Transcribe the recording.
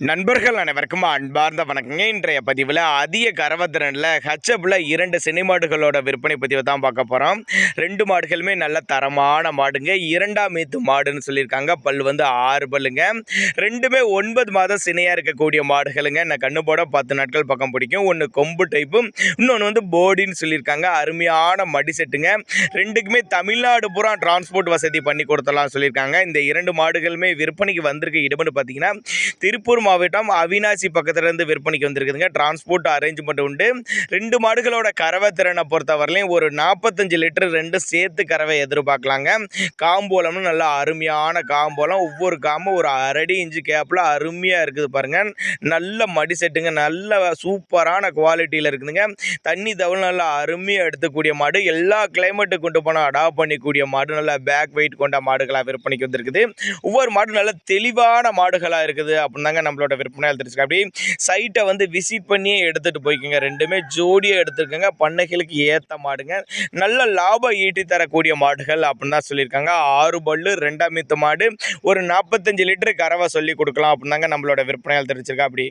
நண்பர்கள் அனைவருக்கும் அன்பார்ந்த வணக்கங்க. இன்றைய பதிவில் அதிக கறவைத்திறனில் ஹச்சப்பில் 2 சென்னை விற்பனை பதிவை தான் பார்க்க போகிறோம். 2 மாடுகளுமே நல்ல தரமான மாடுங்க. 2ஆம் ஈத்து மாடுன்னு சொல்லியிருக்காங்க. பல் வந்து 6 பல்லுங்க. ரெண்டுமே 9 மாதம் சினையாக இருக்கக்கூடிய மாடுகளுங்க. நான் கண்ணு போட 10 நாட்கள் பக்கம் பிடிக்கும். ஒன்று கொம்பு டைப்பும், இன்னொன்று வந்து போடின்னு சொல்லியிருக்காங்க. அருமையான மடி செட்டுங்க. ரெண்டுக்குமே தமிழ்நாடு பூரா டிரான்ஸ்போர்ட் வசதி பண்ணி கொடுத்தலாம் சொல்லியிருக்காங்க. இந்த 2 மாடுகளுமே விற்பனைக்கு வந்திருக்க இடம்னு பார்த்தீங்கன்னா திருப்பூர் மாவட்டம் அவினாசி பக்கத்துலேருந்து விற்பனைக்கு வந்திருக்குதுங்க. டிரான்ஸ்போர்ட் அரேஞ்ச்மெண்ட் உண்டு. 2 மாடுகளோட கறவை திறனை பொறுத்தவரையிலையும் ஒரு 45 லிட்டர் 2 சேர்த்து கறவை எதிர்பார்க்கலாங்க. காம்போலம்னு நல்லா அருமையான காம்போலம். ஒவ்வொரு காம்பும் ஒரு அரடி இன்ச்சு கேப்பில் அருமையாக இருக்குது பாருங்க. நல்ல மடி செட்டுங்க. நல்ல சூப்பரான குவாலிட்டியில் இருக்குதுங்க. தண்ணி தவள் நல்லா அருமையாக எடுத்துக்கூடிய மாடு. எல்லா கிளைமேட்டுக்கு கொண்டு போனால் அடாப்ட் பண்ணிக்கூடிய மாடு. நல்லா பேக் வெயிட் கொண்ட மாடுகளாக விற்பனைக்கு வந்திருக்குது. ஒவ்வொரு மாடு நல்ல தெளிவான மாடுகளாக இருக்குது அப்படின்னு தாங்க நம்மளோட விற்பனையாளர் தெரிஞ்சுக்க. அப்படி சைட்டை வந்து விசிட் பண்ணியே எடுத்துகிட்டு போய்க்குங்க. ரெண்டுமே ஜோடியாக எடுத்துருக்கங்க. பண்ணைகளுக்கு ஏற்ற மாடுங்க. நல்ல லாபம் ஈட்டி தரக்கூடிய மாடுகள் அப்படின்னு தான் சொல்லியிருக்காங்க. 6 பல்லு 2ஆம் ஈத்து மாடு. ஒரு 45 லிட்டரு கறவை சொல்லி கொடுக்கலாம் அப்படின்னு தாங்க நம்மளோட விற்பனையாளர் தெரிஞ்சிருக்கா. அப்படி